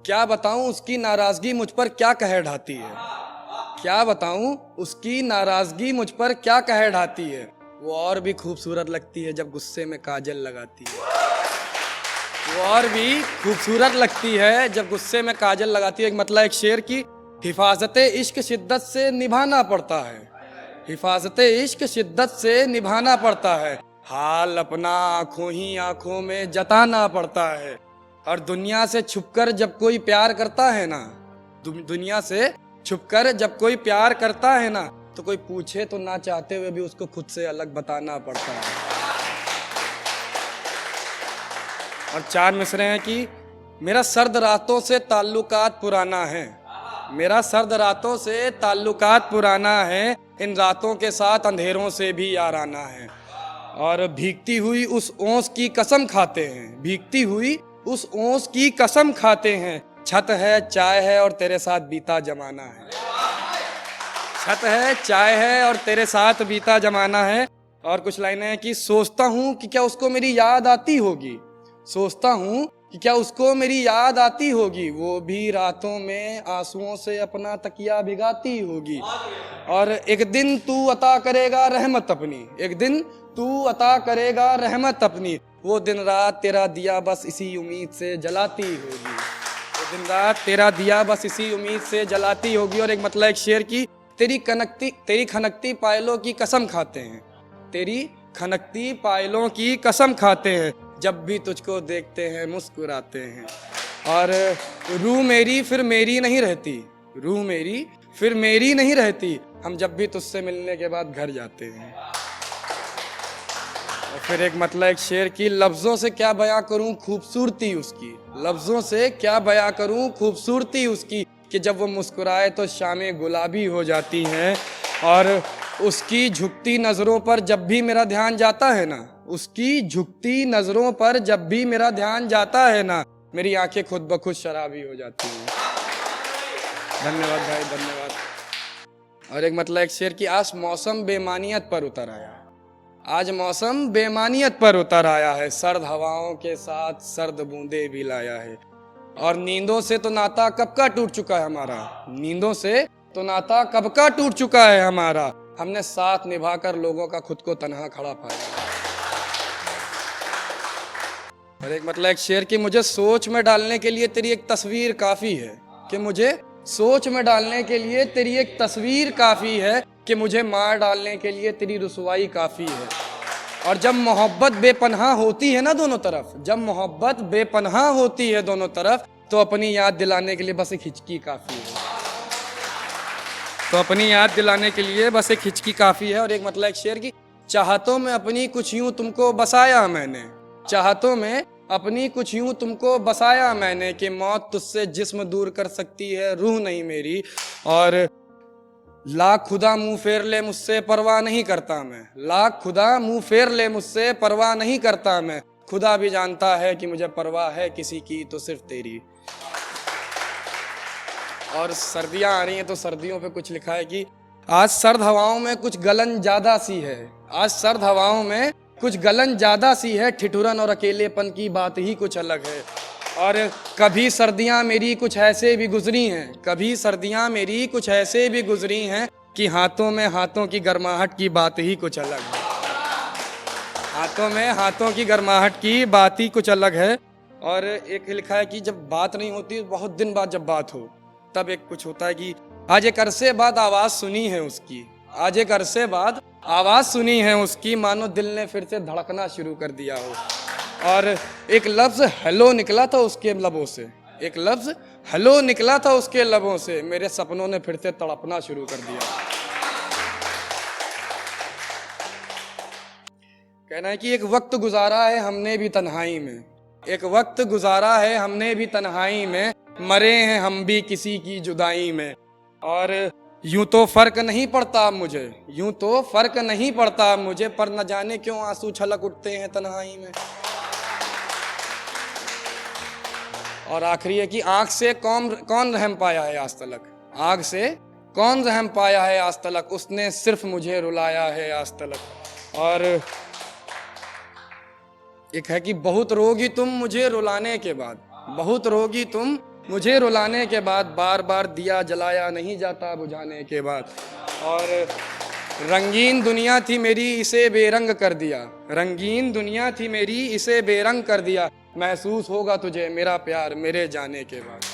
क्या बताऊं उसकी नाराजगी मुझ पर क्या कहर ढाती है। क्या बताऊं उसकी नाराजगी मुझ पर क्या कहर ढाती है। वो और भी खूबसूरत लगती है जब गुस्से में काजल लगाती है। वो और भी खूबसूरत लगती है जब गुस्से में काजल लगाती है। एक मतलब एक शेर की, हिफाजते इश्क शिद्दत से निभाना पड़ता है। हिफाजते इश्क शिद्दत से निभाना पड़ता है। हाल अपना आंखों ही आंखों में जताना पड़ता है। और दुनिया से छुपकर जब कोई प्यार करता है ना, दुनिया से छुपकर जब कोई प्यार करता है ना, तो कोई पूछे तो ना चाहते हुए भी उसको खुद से अलग बताना पड़ता है। और चार मिसरे हैं कि मेरा सर्द रातों से ताल्लुकात पुराना है। मेरा सर्द रातों से ताल्लुकात पुराना है। इन रातों के साथ अंधेरों से भी याराना है। और भीगती हुई उस ओस की कसम खाते हैं। भीगती हुई उस ओस की कसम खाते हैं। छत है चाय है और तेरे साथ बीता जमाना है। छत है चाय है और तेरे साथ बीता जमाना है। और कुछ लाइनें हैं कि सोचता हूँ कि क्या उसको मेरी याद आती होगी। सोचता हूँ कि क्या उसको मेरी याद आती होगी। वो भी रातों में आंसुओं से अपना तकिया भिगाती होगी। और एक दिन तू अता करेगा रहमत अपनी। एक दिन तू अता करेगा रहमत अपनी। वो दिन रात तेरा दिया बस इसी उम्मीद से जलाती होगी। वो दिन रात तेरा दिया बस इसी उम्मीद से जलाती होगी। और एक मतलब एक शेर की, तेरी खनकती पायलों की कसम खाते हैं। तेरी खनकती पायलों की कसम खाते हैं। जब भी तुझको देखते हैं मुस्कुराते हैं। और रूह मेरी फिर मेरी नहीं रहती। रूह मेरी फिर मेरी नहीं रहती। हम जब भी तुझसे मिलने के बाद घर जाते हैं। और फिर एक मतलब एक शेर की, लफ्जों से क्या बयां करूं खूबसूरती उसकी। लफ्जों से क्या बयां करूं खूबसूरती उसकी, कि जब वो मुस्कुराए तो शामें गुलाबी हो जाती हैं। और उसकी झुकती नज़रों पर जब भी मेरा ध्यान जाता है ना, उसकी झुकती नज़रों पर जब भी मेरा ध्यान जाता है ना, मेरी आंखें खुद ब खुद शराबी हो जाती हैं। धन्यवाद भाई, धन्यवाद। और एक मतलब एक शेर की, आज मौसम बेमानियत पर उतर आया। आज मौसम बेमानियत पर उतर आया है। सर्द हवाओं के साथ सर्द बूंदे भी लाया है। और नींदों से तो नाता कब का टूट चुका है हमारा। नींदों से तो नाता कब का टूट चुका है हमारा। हमने साथ निभाकर लोगों का खुद को तन्हा खड़ा पाया। और एक मतलब एक शेर की, मुझे सोच में डालने के लिए तेरी एक तस्वीर काफी है। कि मुझे सोच में डालने के लिए तेरी एक तस्वीर काफी है। कि मुझे मार डालने के लिए तेरी रुसवाई काफी है। और जब मोहब्बत बेपनाह होती है ना दोनों तरफ, जब मोहब्बत बेपनाह होती है दोनों तरफ, तो अपनी याद दिलाने के लिए बस एक हिचकी काफी है। तो अपनी याद दिलाने के लिए बस एक हिचकी काफी है। और एक मतलब एक शेर की, चाहतों में अपनी कुछ यूं तुमको बसाया मैंने। चाहतों में अपनी कुछ यूं तुमको बसाया मैंने, कि मौत तुझसे जिस्म दूर कर सकती है रूह नहीं मेरी। और लाख खुदा मुंह फेर ले मुझसे परवाह नहीं करता मैं। लाख खुदा मुंह फेर ले मुझसे परवाह नहीं करता मैं। खुदा भी जानता है कि मुझे परवाह है किसी की तो सिर्फ तेरी। और सर्दियां आ रही हैं तो सर्दियों पे कुछ लिखा है कि आज सर्द हवाओं में कुछ गलन ज्यादा सी है। आज सर्द हवाओं में कुछ गलन ज्यादा सी है। ठिठुरन और अकेलेपन की बात ही कुछ अलग है। और कभी सर्दियां मेरी कुछ ऐसे भी गुजरी हैं। कभी सर्दियां मेरी कुछ ऐसे भी गुजरी हैं कि हाथों में हाथों की गर्माहट की बात ही कुछ अलग है। हाथों में हाथों की गर्माहट की बात ही कुछ अलग है। और एक लिखा है कि जब बात नहीं होती, बहुत दिन बाद जब बात हो, तब एक कुछ होता है कि आज एक अरसे बाद आवाज सुनी है उसकी। आज एक अरसे बाद आवाज सुनी है उसकी, मानो दिल ने फिर से धड़कना शुरू कर दिया हो। और एक लफ्ज हेलो निकला था उसके लबों से। एक लफ्ज हेलो निकला था उसके लबों से, मेरे सपनों ने फिर से तड़पना शुरू कर दिया। कहना है कि एक वक्त गुजारा है हमने भी तन्हाई में। एक वक्त गुजारा है हमने भी तन्हाई में, मरे हैं हम भी किसी की जुदाई में। और यूं तो फर्क नहीं पड़ता मुझे, यूं तो फर्क नहीं पड़ता मुझे, पर न जाने क्यों आंसू छलक उठते हैं तन्हाई में। और आखिरी है कि आंख से कौन रहम पाया है आज तलक। आग से कौन रहम पाया है आज तलक, उसने सिर्फ मुझे रुलाया है आज तलक। और एक है कि बहुत रोगी तुम मुझे रुलाने के बाद। बहुत रोगी तुम मुझे रुलाने के बाद बार बार दिया जलाया नहीं जाता बुझाने के बाद। और रंगीन दुनिया थी मेरी इसे बेरंग कर दिया, रंगीन दुनिया थी मेरी इसे बेरंग कर दिया, महसूस होगा तुझे मेरा प्यार मेरे जाने के बाद।